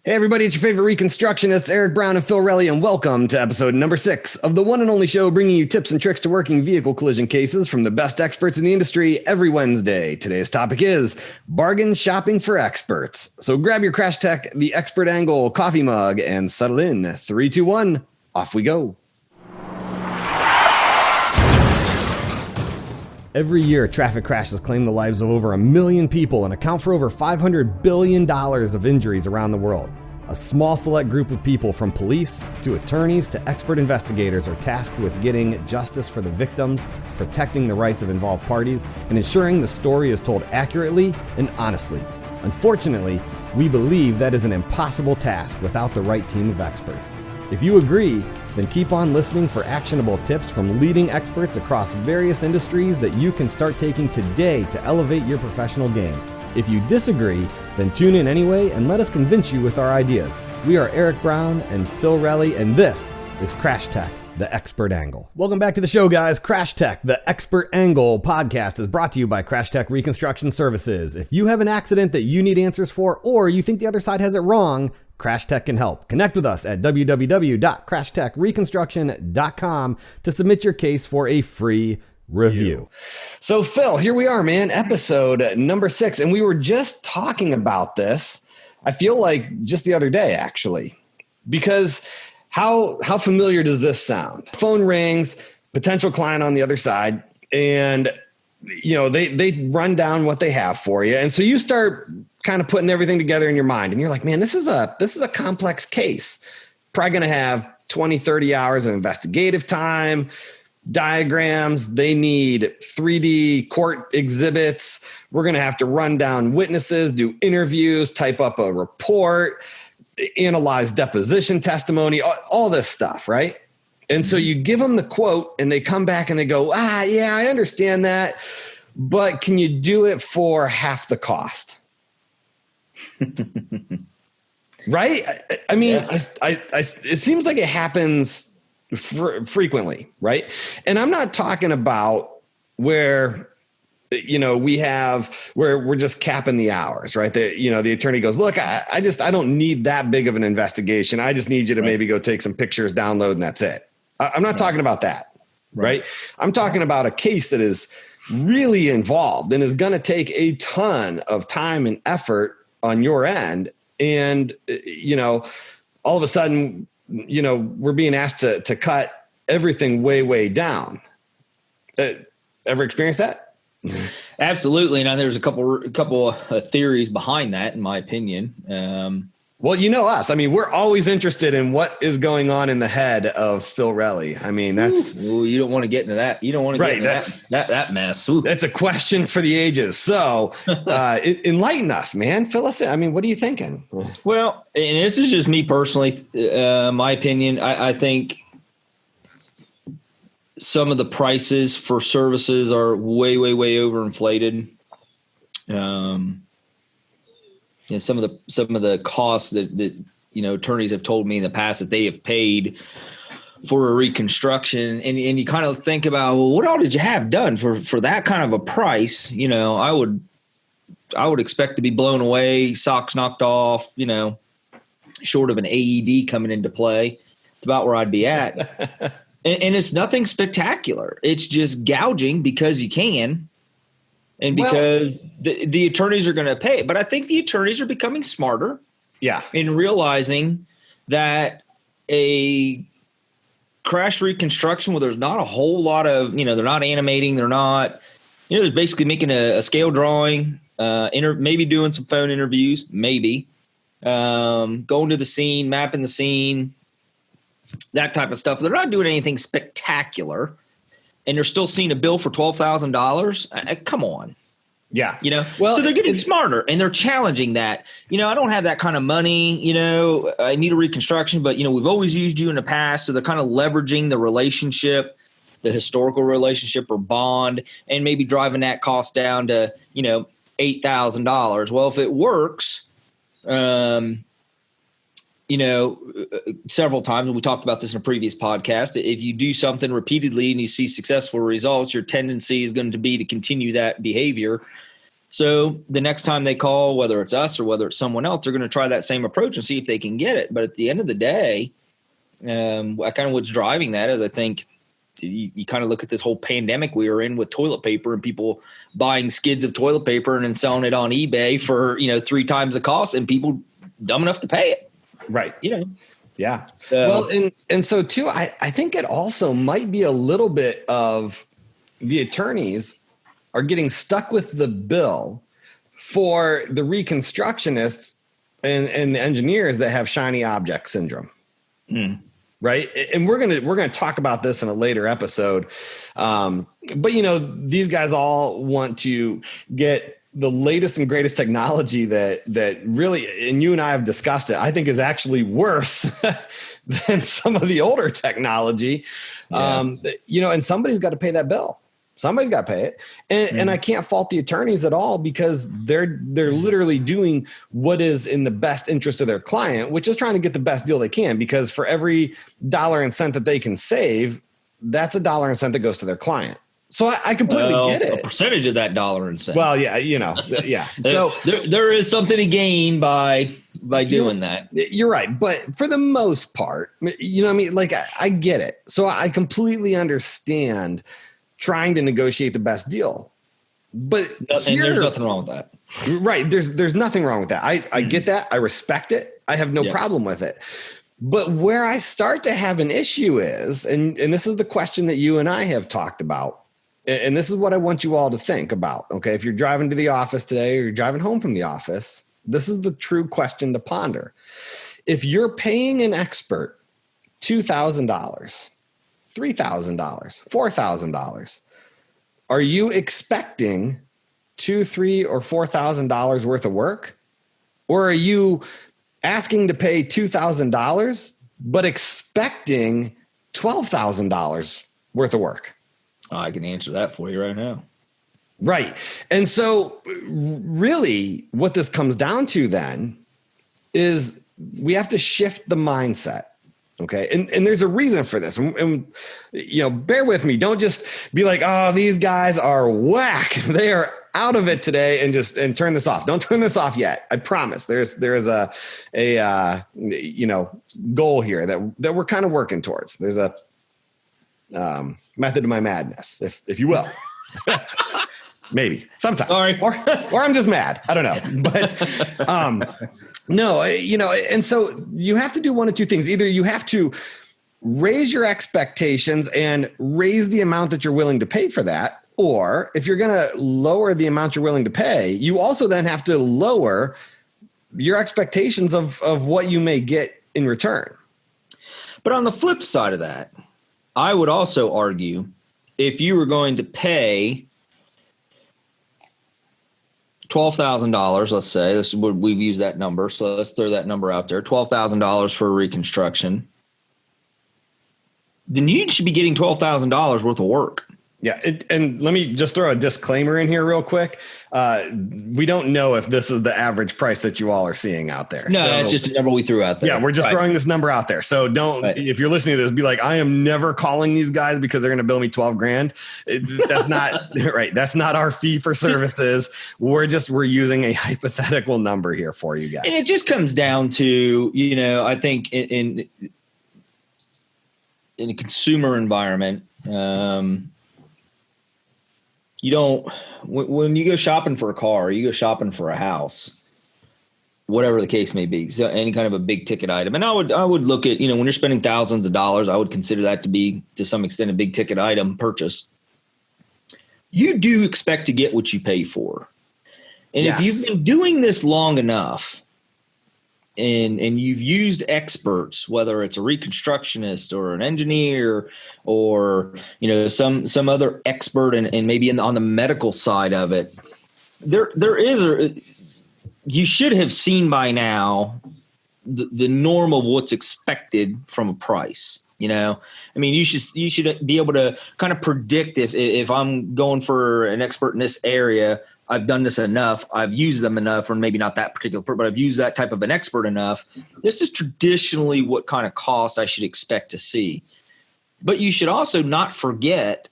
Hey everybody, it's your favorite reconstructionists, Eric Brown and Phil Relly, and welcome to episode number 6 of the one and only show bringing you tips and tricks to working vehicle collision cases from the best experts in the industry every Wednesday. Today's topic is bargain shopping for experts. So grab your Crash Tech, the Expert Angle coffee mug, and settle in. 3, 2, 1, off we go. Every year, traffic crashes claim the lives of over 1 million people and account for over $500 billion of injuries around the world. A small select group of people, from police to attorneys to expert investigators, are tasked with getting justice for the victims, protecting the rights of involved parties, and ensuring the story is told accurately and honestly. Unfortunately, we believe that is an impossible task without the right team of experts. If you agree, then keep on listening for actionable tips from leading experts across various industries that you can start taking today to elevate your professional game. If you disagree, then tune in anyway and let us convince you with our ideas. We are Eric Brown and Phil Relly, and this is Crash Tech, the Expert Angle. Welcome back to the show, guys. Crash Tech, the Expert Angle podcast is brought to you by Crash Tech Reconstruction Services. If you have an accident that you need answers for, or you think the other side has it wrong, Crash Tech can help. Connect with us at www.crashtechreconstruction.com to submit your case for a free review. So Phil, here we are, man, episode number 6. And we were just talking about this, I feel like just the other day, actually, because how familiar does this sound? Phone rings, potential client on the other side, and they run down what they have for you. And so you start kind of putting everything together in your mind, and you're like, man, this is a complex case. Probably going to have 20, 30 hours of investigative time, diagrams. They need 3D court exhibits. We're going to have to run down witnesses, do interviews, type up a report, analyze deposition testimony, all this stuff, right? And so you give them the quote and they come back and they go, yeah, I understand that, but can you do it for half the cost? Right? I mean, yeah. It seems like it happens frequently, right? And I'm not talking about where, where we're just capping the hours, right? The attorney goes, look, I don't need that big of an investigation. I just need you to maybe go take some pictures, download, and that's it. I'm not talking about that, right? I'm talking about a case that is really involved and is going to take a ton of time and effort on your end. And, all of a sudden, we're being asked to cut everything way, way down. Ever experienced that? Absolutely. And there's a couple of theories behind that, in my opinion. Well, you know us. I mean, we're always interested in what is going on in the head of Phil Relly. I mean, that's... Ooh, you don't want to get into that. You don't want to get into that mess. Ooh. That's a question for the ages. So enlighten us, man. Fill us in. I mean, what are you thinking? Well, and this is just me personally, my opinion. I think some of the prices for services are way, way, way overinflated. Some of the costs that attorneys have told me in the past that they have paid for a reconstruction, and you kind of think about, well, what all did you have done for that kind of a price? I would expect to be blown away, socks knocked off, short of an AED coming into play. It's about where I'd be at. and it's nothing spectacular. It's just gouging because you can. And because the attorneys are going to pay. But I think the attorneys are becoming smarter. Yeah. In realizing that a crash reconstruction where there's not a whole lot of, they're not animating. They're not, they're basically making a scale drawing, maybe doing some phone interviews, maybe going to the scene, mapping the scene, that type of stuff. They're not doing anything spectacular. And they're still seeing a bill for $12,000. Come on. Yeah. So they're getting smarter and they're challenging that. I don't have that kind of money. I need a reconstruction, but, we've always used you in the past. So they're kind of leveraging the relationship, the historical relationship or bond, and maybe driving that cost down to, $8,000. Well, if it works, several times, and we talked about this in a previous podcast, if you do something repeatedly and you see successful results, your tendency is going to be to continue that behavior. So the next time they call, whether it's us or whether it's someone else, they're going to try that same approach and see if they can get it. But at the end of the day, I kind of what's driving that is I think you kind of look at this whole pandemic we were in with toilet paper and people buying skids of toilet paper and then selling it on eBay for, 3 times the cost and people dumb enough to pay it. Right. Yeah. So, Well, and so too, I think it also might be a little bit of the attorneys are getting stuck with the bill for the reconstructionists and the engineers that have shiny object syndrome. Right. And we're going to talk about this in a later episode. But these guys all want to get the latest and greatest technology that really, and you and I have discussed it, I think is actually worse than some of the older technology. Yeah. And somebody's got to pay that bill. Somebody's got to pay it. And I can't fault the attorneys at all because they're literally doing what is in the best interest of their client, which is trying to get the best deal they can, because for every dollar and cent that they can save, that's a dollar and cent that goes to their client. So I completely get it. A percentage of that dollar and cent. Well, yeah, yeah. So there is something to gain by doing that. You're right. But for the most part, like I get it. So I completely understand trying to negotiate the best deal. But and there's nothing wrong with that. Right. There's nothing wrong with that. I get that. I respect it. I have no problem with it. But where I start to have an issue is, and this is the question that you and I have talked about, and this is what I want you all to think about. Okay. If you're driving to the office today or you're driving home from the office, this is the true question to ponder. If you're paying an expert $2,000, $3,000, $4,000, are you expecting $2,000, $3,000, or $4,000 worth of work? Or are you asking to pay $2,000 but expecting $12,000 worth of work? I can answer that for you right now. Right. And so really what this comes down to then is we have to shift the mindset. Okay. And there's a reason for this. And bear with me. Don't just be like, oh, these guys are whack. They are out of it today and turn this off. Don't turn this off yet. I promise there is a goal here that we're kind of working towards. There's a method to my madness, if you will. Maybe sometimes. Sorry. Or I'm just mad. I don't know. But no, and so you have to do one of two things. Either you have to raise your expectations and raise the amount that you're willing to pay for that. Or if you're going to lower the amount you're willing to pay, you also then have to lower your expectations of what you may get in return. But on the flip side of that, I would also argue if you were going to pay $12,000, let's say, we've used that number, so let's throw that number out there, $12,000 for a reconstruction, then you should be getting $12,000 worth of work. Yeah. And let me just throw a disclaimer in here real quick. We don't know if this is the average price that you all are seeing out there. No, it's just a number we threw out there. Yeah, we're just throwing this number out there. So if you're listening to this, be like, I am never calling these guys because they're going to bill me $12,000. That's not right. That's not our fee for services. We're using a hypothetical number here for you guys. And it just comes down to, I think in a consumer environment, when you go shopping for a car, you go shopping for a house, whatever the case may be. So any kind of a big ticket item. And I would look at, when you're spending thousands of dollars, I would consider that to be, to some extent, a big ticket item purchase. You do expect to get what you pay for. And Yes. if you've been doing this long enough and you've used experts, whether it's a reconstructionist or an engineer or, some other expert and maybe on the medical side of it, you should have seen by now the norm of what's expected from a price. You should be able to kind of predict if I'm going for an expert in this area, I've done this enough, I've used them enough, or maybe not that particular, but I've used that type of an expert enough. This is traditionally what kind of cost I should expect to see. But you should also not forget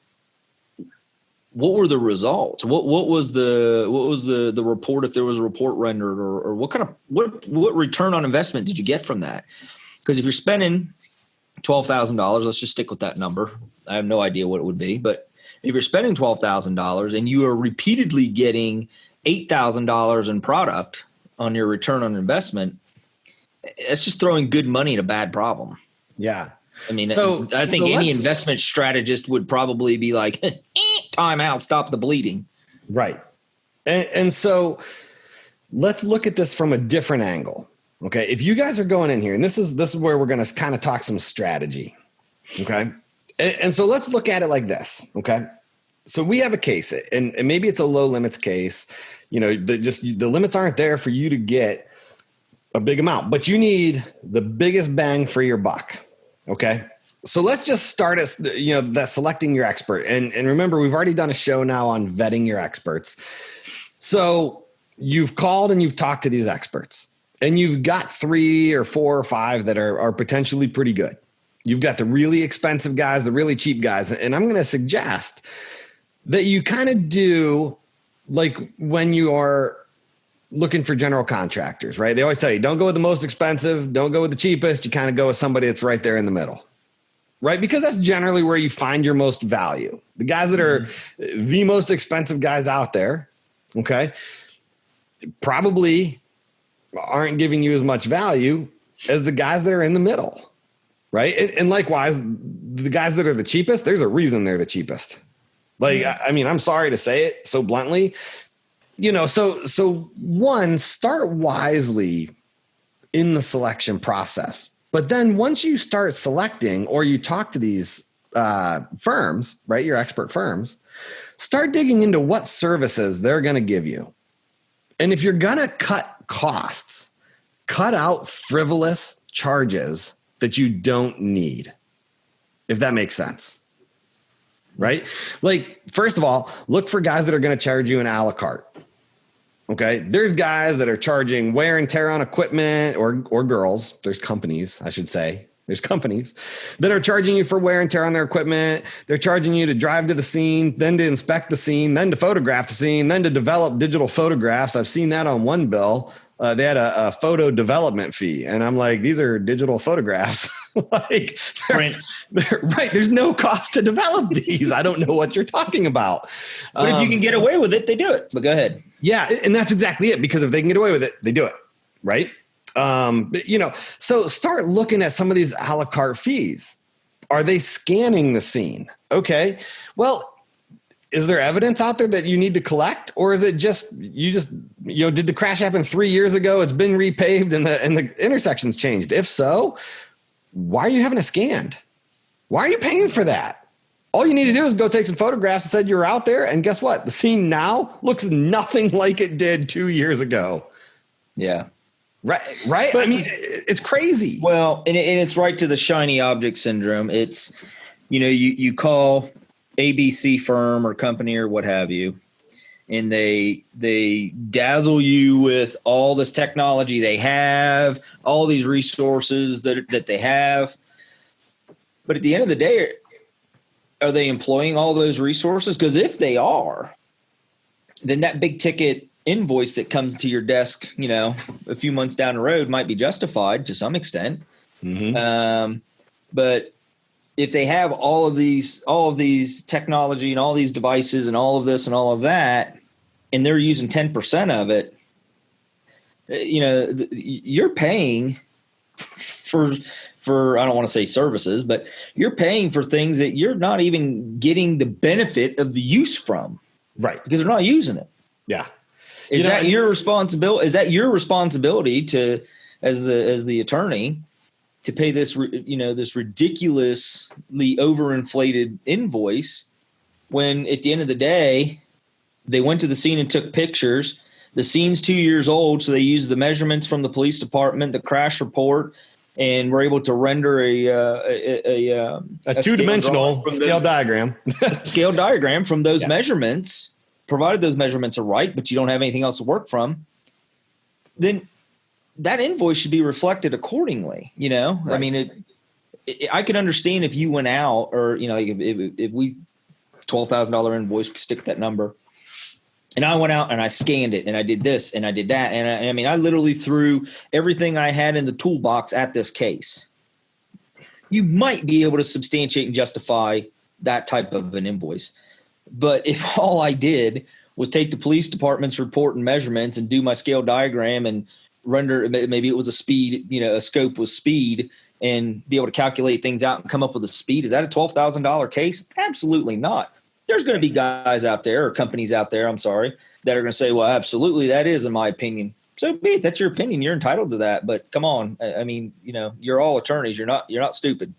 what were the results? What was the report, if there was a report rendered, or what return on investment did you get from that? Because if you're spending $12,000, let's just stick with that number. I have no idea what it would be, but if you're spending $12,000 and you are repeatedly getting $8,000 in product on your return on investment, it's just throwing good money at a bad problem. Yeah. I mean, I think any investment strategist would probably be like, time out, stop the bleeding. Right. And so let's look at this from a different angle. Okay. If you guys are going in here, and this is where we're going to kind of talk some strategy. Okay. And so let's look at it like this. Okay. So we have a case, and maybe it's a low limits case. You know, the limits aren't there for you to get a big amount, but you need the biggest bang for your buck. Okay. So let's just start as, that selecting your expert. And remember, we've already done a show now on vetting your experts. So you've called and you've talked to these experts, and you've got 3 or 4 or 5 that are potentially pretty good. You've got the really expensive guys, the really cheap guys. And I'm going to suggest that you kind of do like when you are looking for general contractors, right? They always tell you, don't go with the most expensive, don't go with the cheapest. You kind of go with somebody that's right there in the middle, right? Because that's generally where you find your most value. The guys that are the most expensive guys out there, okay, probably aren't giving you as much value as the guys that are in the middle, right? And likewise, the guys that are the cheapest, there's a reason they're the cheapest. Like, I mean, I'm sorry to say it so bluntly, so one, start wisely in the selection process. But then once you start selecting, or you talk to these firms, right, your expert firms, start digging into what services they're going to give you. And if you're going to cut costs, cut out frivolous charges that you don't need, if that makes sense. Right? Like, first of all, look for guys that are going to charge you an a la carte. Okay. There's guys that are charging wear and tear on equipment, or girls. There's companies, I should say. There's companies that are charging you for wear and tear on their equipment. They're charging you to drive to the scene, then to inspect the scene, then to photograph the scene, then to develop digital photographs. I've seen that on one bill. They had a photo development fee, and I'm like, these are digital photographs. Like, right. There's no cost to develop these. I don't know what you're talking about. But if you can get away with it, they do it. But go ahead. Yeah. And that's exactly it. Because if they can get away with it, they do it. Right. So start looking at some of these a la carte fees. Are they scanning the scene? Okay. Well, is there evidence out there that you need to collect, or is it just, did the crash happen 3 years ago? It's been repaved and the intersection's changed. If so, why are you having it scanned? Why are you paying for that? All you need to do is go take some photographs and said you were out there. And guess what? The scene now looks nothing like it did 2 years ago. Yeah. Right. But, I mean, it's crazy. Well, and it's right to the shiny object syndrome. It's, you call ABC firm or company or what have you, and they dazzle you with all this technology they have, all these resources that they have. But at the end of the day, are they employing all those resources? Because if they are, then that big ticket invoice that comes to your desk, a few months down the road might be justified to some extent. Mm-hmm. But if they have all of these technology and all these devices and all of this and all of that, and they're using 10% of it, you're paying for I don't want to say services, but you're paying for things that you're not even getting the benefit of the use from. Right. Because they're not using it. Yeah. Is that your responsibility? Is that your responsibility to, as the attorney, to pay this, this ridiculously overinflated invoice, when at the end of the day, they went to the scene and took pictures. The scene's 2 years old, so they used the measurements from the police department, the crash report, and were able to render a two-dimensional scale diagram. Scale diagram from those measurements, provided those measurements are right, but you don't have anything else to work from. Then that invoice should be reflected accordingly. Right. I mean, I could understand if you went out, or if we $12,000 invoice, stick that number. And I went out and I scanned it and I did this and I did that. And I mean, I literally threw everything I had in the toolbox at this case. You might be able to substantiate and justify that type of an invoice. But if all I did was take the police department's report and measurements and do my scale diagram and render, maybe it was a speed, a scope with speed, and be able to calculate things out and come up with a speed, is that a $12,000 case? Absolutely not. There's going to be guys out there or companies out there, that are going to say, well, absolutely, that is, in my opinion. So be it. That's your opinion. You're entitled to that. But come on. I mean, you're all attorneys. You're not stupid.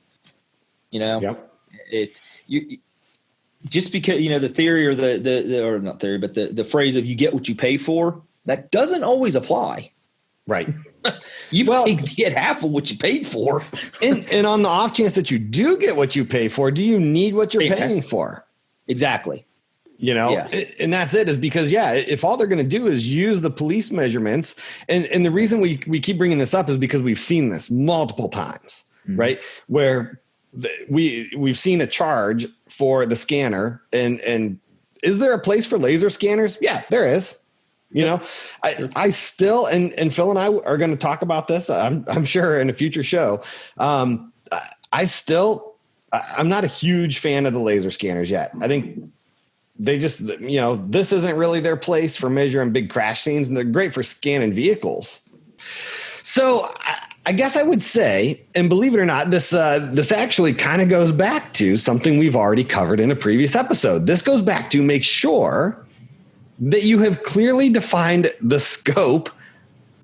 Yep. It's you just because, the theory or the or not theory, but the phrase of you get what you pay for, that doesn't always apply. Right. You get half of what you paid for. and on the off chance that you do get what you pay for, do you need what you're paying for? Exactly. And that's it, is because, if all they're going to do is use the police measurements, and the reason we keep bringing this up is because we've seen this multiple times, right? Where we've seen a charge for the scanner, and is there a place for laser scanners? Yeah, there is. I still, and Phil and I are going to talk about this, I'm sure, in a future show. I'm not a huge fan of the laser scanners yet. I think they just, this isn't really their place for measuring big crash scenes, and they're great for scanning vehicles. So I guess I would say, and believe it or not, this actually kind of goes back to something we've already covered in a previous episode. This goes back to make sure that you have clearly defined the scope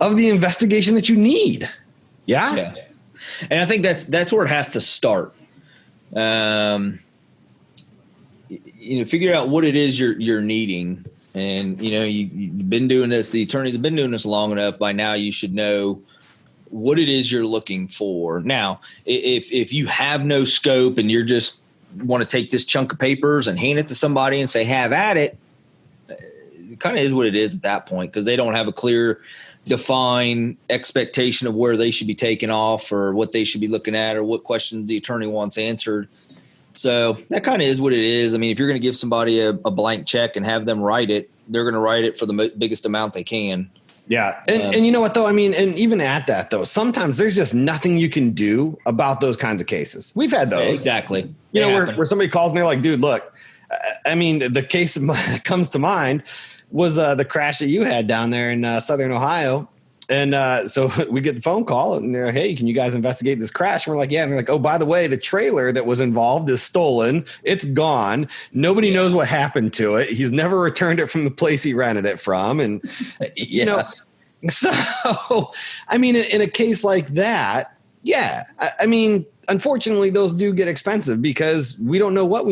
of the investigation that you need. Yeah. And I think that's where it has to start. Figure out what it is you're needing. And, you've been doing this, the attorneys have been doing this long enough. By now you should know what it is you're looking for. Now, if you have no scope and you're just want to take this chunk of papers and hand it to somebody and say, have at it, it kind of is what it is at that point, because they don't have a clear, defined expectation of where they should be taken off or what they should be looking at or what questions the attorney wants answered. So that kind of is what it is. I mean, if you're going to give somebody a blank check and have them write it, they're going to write it for the biggest amount they can. Yeah. And you know what, though? I mean, and even at that, though, sometimes there's just nothing you can do about those kinds of cases. We've had those. Exactly. Where somebody calls and they're like, dude, look, I mean, the case that comes to mind was the crash that you had down there in Southern Ohio. And so we get the phone call and they're like, hey, can you guys investigate this crash? And we're like, yeah. And they're like, oh, by the way, the trailer that was involved is stolen. It's gone. Nobody knows what happened to it. He's never returned it from the place he rented it from. And, so, I mean, in a case like that, I mean, unfortunately, those do get expensive because we don't know what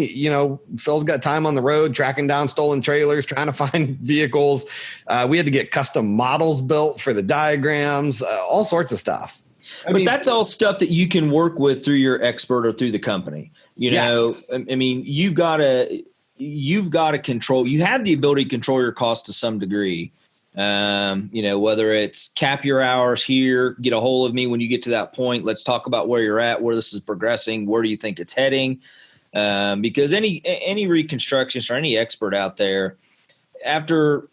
Phil's got time on the road tracking down stolen trailers, trying to find vehicles. We had to get custom models built for the diagrams, all sorts of stuff. I mean, that's all stuff that you can work with through your expert or through the company. I mean, you've got to control. You have the ability to control your costs to some degree. Whether it's cap your hours here, get a hold of me when you get to that point. Let's talk about where you're at, where this is progressing. Where do you think it's heading? Because any reconstructionist or any expert out there, after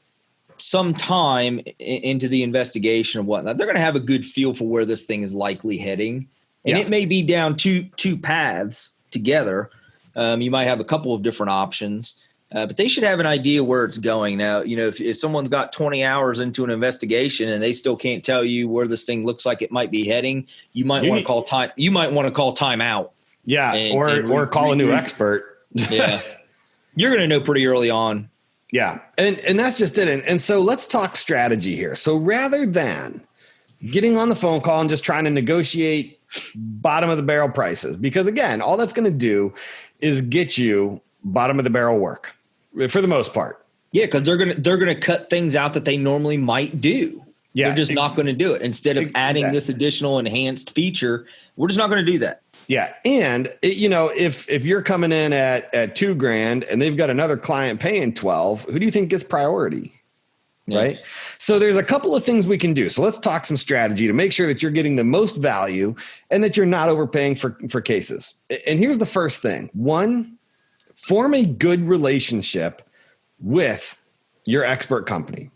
some time into the investigation and whatnot, they're going to have a good feel for where this thing is likely heading. And it may be down two paths together. You might have a couple of different options. But they should have an idea where it's going. Now, if someone's got 20 hours into an investigation and they still can't tell you where this thing looks like it might be heading, you might want to call time. You might want to call time out. Yeah. Or call a new expert. Yeah. You're going to know pretty early on. Yeah. And that's just it. And so let's talk strategy here. So rather than getting on the phone call and just trying to negotiate bottom of the barrel prices, because again, all that's going to do is get you bottom of the barrel work for the most part. Yeah, because they're gonna cut things out that they normally might do. Yeah, they're just not going to do it. Instead of adding this additional enhanced feature, we're just not going to do that. Yeah, and if you're coming in at $2,000 and they've got another client paying 12, who do you think gets priority? Yeah. Right. So there's a couple of things we can do. So let's talk some strategy to make sure that you're getting the most value and that you're not overpaying for cases. And here's the first thing. One, form a good relationship with your expert company.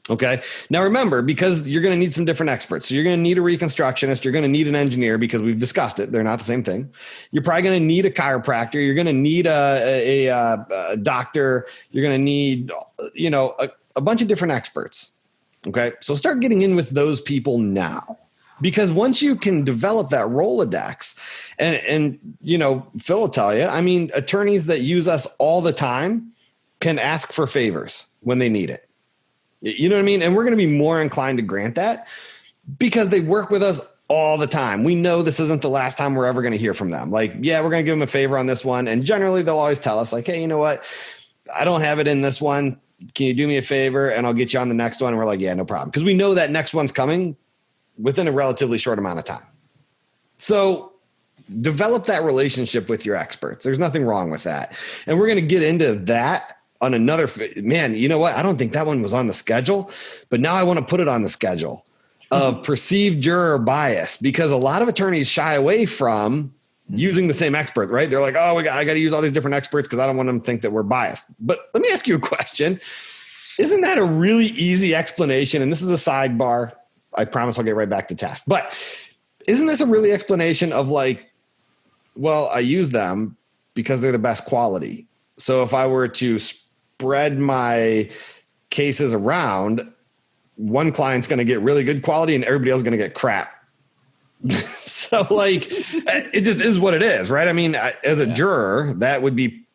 Okay. Now remember, because you're going to need some different experts. So you're going to need a reconstructionist. You're going to need an engineer because we've discussed it. They're not the same thing. You're probably going to need a chiropractor. You're going to need a doctor. You're going to need, a bunch of different experts. Okay. So start getting in with those people now, because once you can develop that Rolodex and Phil will tell you, I mean, attorneys that use us all the time can ask for favors when they need it. You know what I mean? And we're going to be more inclined to grant that because they work with us all the time. We know this isn't the last time we're ever going to hear from them. Like, yeah, we're going to give them a favor on this one. And generally they'll always tell us like, hey, you know what? I don't have it in this one. Can you do me a favor? And I'll get you on the next one. And we're like, yeah, no problem. Because we know that next one's coming within a relatively short amount of time. So develop that relationship with your experts. There's nothing wrong with that. And we're going to get into that on another, man, you know what? I don't think that one was on the schedule, but now I want to put it on the schedule of perceived juror bias, because a lot of attorneys shy away from using the same expert, right? They're like, oh, I got to use all these different experts because I don't want them to think that we're biased. But let me ask you a question. Isn't that a really easy explanation? And this is a sidebar. I promise I'll get right back to task. But isn't this a really explanation of like, well, I use them because they're the best quality. So if I were to spread my cases around, one client's going to get really good quality and everybody else is going to get crap. So like, it just is what it is, right? I mean, as a juror, that would be,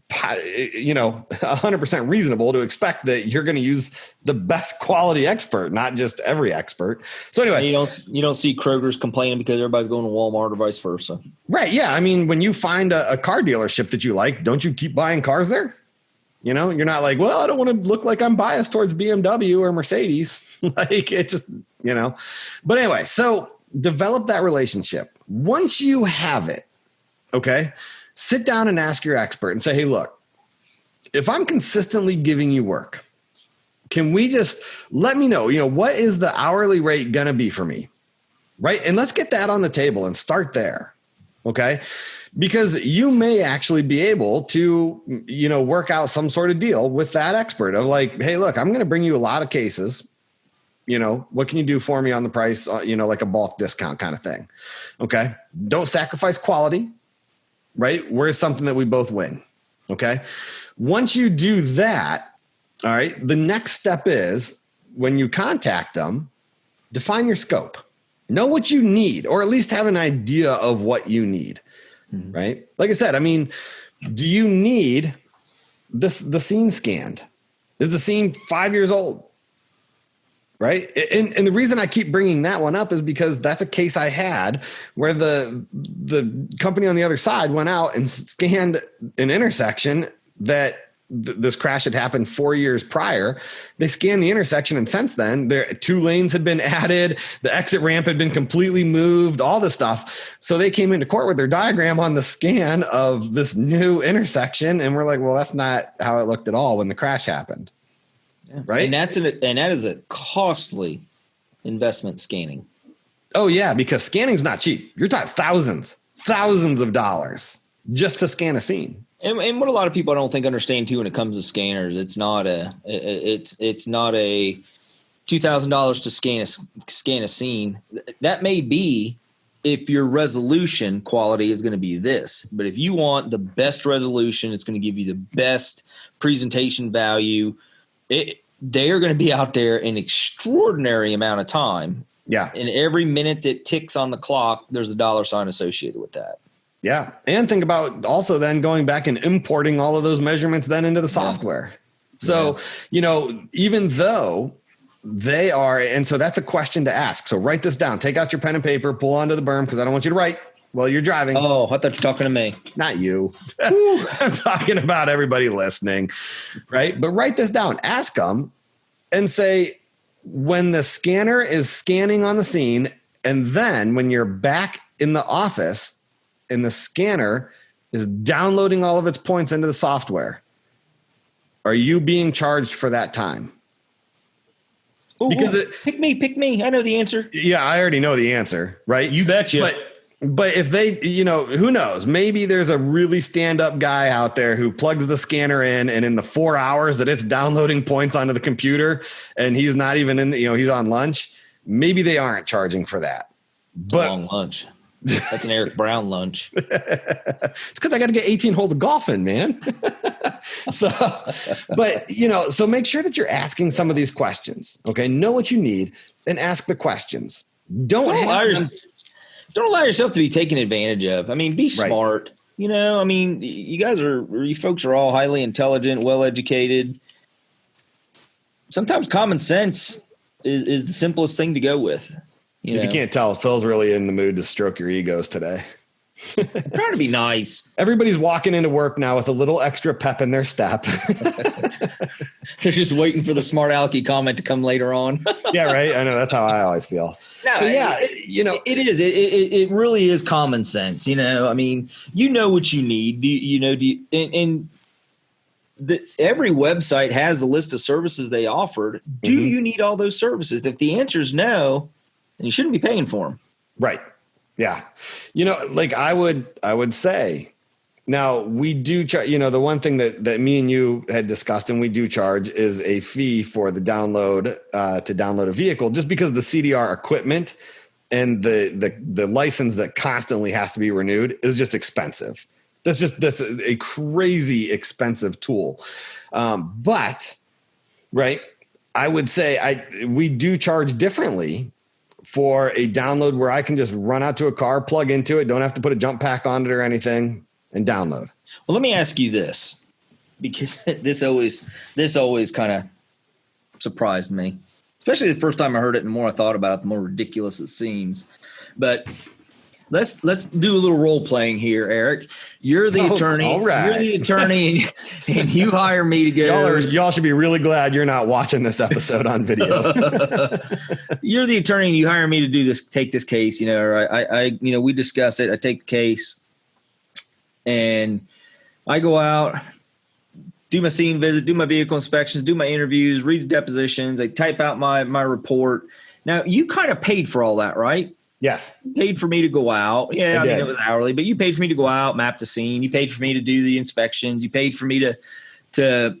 100% reasonable to expect that you're going to use the best quality expert, not just every expert. So anyway, you don't see Kroger's complaining because everybody's going to Walmart or vice versa. Right. Yeah. I mean, when you find a car dealership that you like, don't you keep buying cars there? You're not like, well, I don't want to look like I'm biased towards BMW or Mercedes. Like it just, but anyway, so develop that relationship. Once you have it, okay, sit down and ask your expert and say, hey, look, if I'm consistently giving you work, can we just let me know, what is the hourly rate going to be for me? Right. And let's get that on the table and start there. Okay. Because you may actually be able to, work out some sort of deal with that expert of like, hey, look, I'm going to bring you a lot of cases. What can you do for me on the price? Like a bulk discount kind of thing. Okay. Don't sacrifice quality, right? Where's something that we both win. Okay. Once you do that, all right, the next step is when you contact them, define your scope, know what you need, or at least have an idea of what you need. Mm-hmm. Right. Like I said, I mean, do you need the scene scanned? Is the scene 5 years old? Right. And the reason I keep bringing that one up is because that's a case I had where the company on the other side went out and scanned an intersection that this crash had happened 4 years prior. They scanned the intersection, and since then, 2 lanes had been added. The exit ramp had been completely moved, all this stuff. So they came into court with their diagram on the scan of this new intersection. And we're like, well, that's not how it looked at all when the crash happened. Yeah. Right. And that is a costly investment, scanning. Oh, yeah, because scanning's not cheap. You're talking thousands of dollars just to scan a scene. And what a lot of people I don't think understand too when it comes to scanners, it's not a $2,000 to scan a scene. That may be if your resolution quality is going to be this, but if you want the best resolution, it's going to give you the best presentation value. They are going to be out there an extraordinary amount of time. Yeah. And every minute that ticks on the clock, there's a dollar sign associated with that. Yeah. And think about also then going back and importing all of those measurements then into the software. Yeah. So, even though they are, and so that's a question to ask. So write this down, take out your pen and paper, pull onto the berm, because I don't want you to write while you're driving. Oh, I thought you were talking to me. Not you. I'm talking about everybody listening, right? But write this down, ask them and say, when the scanner is scanning on the scene, and then when you're back in the office, and the scanner is downloading all of its points into the software, are you being charged for that time? Because pick me. I know the answer. Yeah, I already know the answer, right? You betcha. But But if they, who knows? Maybe there's a really stand-up guy out there who plugs the scanner in, and in the 4 hours that it's downloading points onto the computer, and he's not even in the, he's on lunch. Maybe they aren't charging for that. But a long lunch. That's an Eric Brown lunch. It's because I got to get 18 holes of golf in, man. So make sure that you're asking some of these questions. Okay, know what you need and ask the questions. Don't allow yourself to be taken advantage of. I mean, be smart. Right. I mean, you folks are all highly intelligent, well-educated. Sometimes common sense is the simplest thing to go with. If you can't tell, Phil's really in the mood to stroke your egos today. I'm trying to be nice. Everybody's walking into work now with a little extra pep in their step. They're just waiting for the smart alecky comment to come later on. Yeah, right. I know. That's how I always feel. No, it is. It really is common sense. I mean, what you need. Every website has a list of services they offered. Do you need all those services? If the answer is no, then you shouldn't be paying for them. Right. Yeah. Like I would say, now we do charge, the one thing that me and you had discussed and we do charge is a fee for the download, to download a vehicle, just because the CDR equipment and the license that constantly has to be renewed is just expensive. That's a crazy expensive tool. But right. I would say we do charge differently for a download where I can just run out to a car, plug into it, don't have to put a jump pack on it or anything, and download. Well, let me ask you this, because this always kind of surprised me, especially the first time I heard it. And the more I thought about it, the more ridiculous it seems. But let's do a little role playing here, Eric. You're the attorney. All right. You're the attorney, and you hire me to go. Y'all should be really glad you're not watching this episode on video. You're the attorney, and you hire me to do this. Take this case. We discuss it. I take the case, and I go out, do my scene visit, do my vehicle inspections, do my interviews, read the depositions. I type out my report. Now, you kind of paid for all that, right? Yes. You paid for me to go out. Yeah, I mean, it was hourly, but you paid for me to go out, map the scene. You paid for me to do the inspections. You paid for me to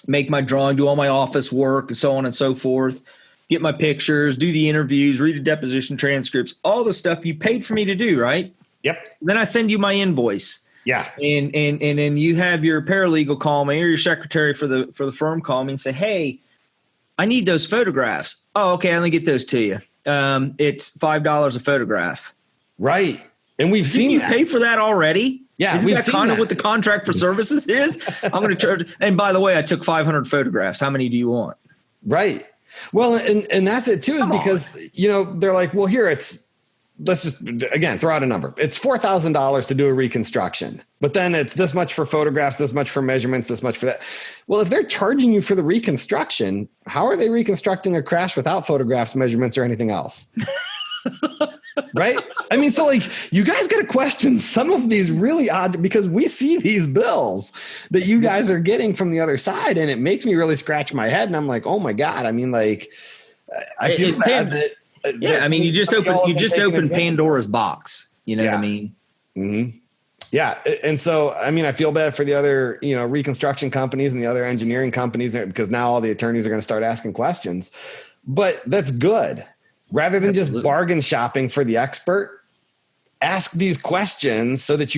make my drawing, do all my office work, and so on and so forth, get my pictures, do the interviews, read the deposition transcripts, all the stuff you paid for me to do, right? Yep. Then I send you my invoice. Yeah. And then you have your paralegal call me, or your secretary for the firm call me and say, hey, I need those photographs. Oh, okay, let me get those to you. It's $5 a photograph. Right. And we've seen you pay for that already. Yeah. Isn't that kind of what the contract for services is? I'm going to charge. And by the way, I took 500 photographs. How many do you want? Right. Well, and that's it too, is because, they're like, well, here let's just, again, throw out a number. It's $4,000 to do a reconstruction, but then it's this much for photographs, this much for measurements, this much for that. Well, if they're charging you for the reconstruction, how are they reconstructing a crash without photographs, measurements, or anything else? Right? I mean, so you guys got to question some of these really odd, because we see these bills that you guys are getting from the other side, and it makes me really scratch my head. And I'm like, oh my God. I mean, I feel bad that. Yeah, I mean, you just open Pandora's box. You know what I mean? Mm-hmm. Yeah, and so I mean, I feel bad for the other, reconstruction companies and the other engineering companies, because now all the attorneys are going to start asking questions. But that's good. Rather than just bargain shopping for the expert, ask these questions so that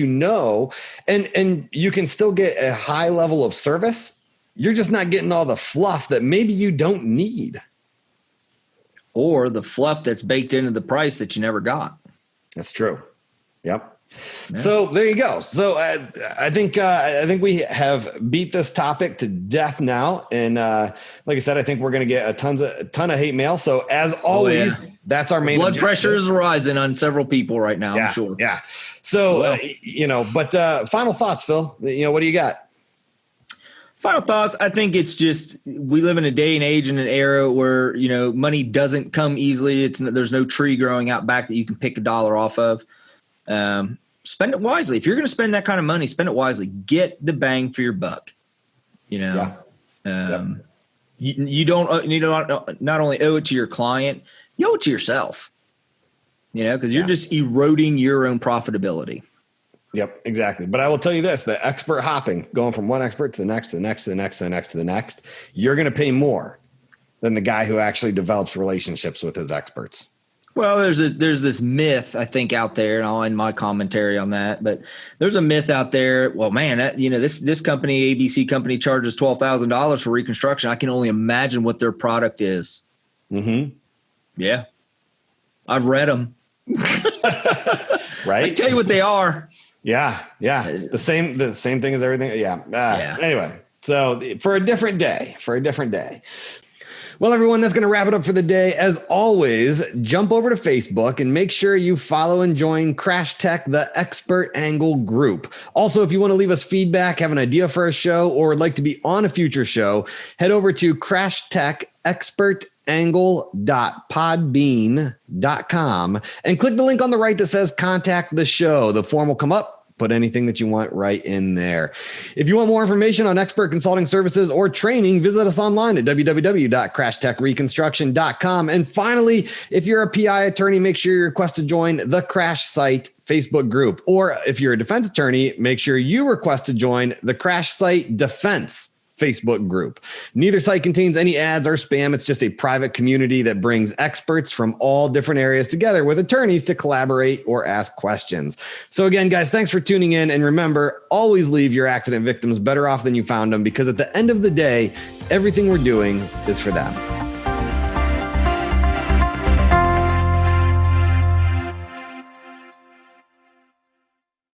and you can still get a high level of service. You're just not getting all the fluff that maybe you don't need. Or the fluff that's baked into the price that you never got. That's true. Yep. Yeah. So there you go. So I think we have beat this topic to death now. And like I said, I think we're going to get a ton of hate mail. So as always, that's our main blood pressure is rising on several people right now. I'm sure. Yeah. So, but final thoughts, Phil, what do you got? Final thoughts. I think it's just, we live in a day and age and an era where, money doesn't come easily. There's no tree growing out back that you can pick $1 off of. Spend it wisely. If you're going to spend that kind of money, spend it wisely. Get the bang for your buck. You don't not only owe it to your client, you owe it to yourself. because you're just eroding your own profitability. Yep, exactly. But I will tell you this, the expert hopping, going from one expert to the next, to the next, to the next, to the next, to the next, you're going to pay more than the guy who actually develops relationships with his experts. Well, there's this myth, I think, out there, and I'll end my commentary on that. But there's a myth out there. Well, man, this company, ABC company, charges $12,000 for reconstruction. I can only imagine what their product is. Mm-hmm. Yeah, I've read them. Right? I can tell you what they are. Yeah. The same thing as everything. Yeah. Anyway, so for a different day. Well, everyone, that's going to wrap it up for the day. As always, jump over to Facebook and make sure you follow and join Crash Tech, the Expert Angle group. Also, if you want to leave us feedback, have an idea for a show, or would like to be on a future show, head over to crashtechangle.podbean.com and click the link on the right that says contact the show. The form will come up. Put anything that you want right in there. If you want more information on expert consulting services or training, visit us online at www.crashtechreconstruction.com. And finally, if you're a PI attorney, make sure you request to join the Crash Site Facebook group. Or if you're a defense attorney, make sure you request to join the Crash Site Defense Facebook group. Neither site contains any ads or spam. It's just a private community that brings experts from all different areas together with attorneys to collaborate or ask questions. So again, guys, thanks for tuning in. And remember, always leave your accident victims better off than you found them, because at the end of the day, everything we're doing is for them.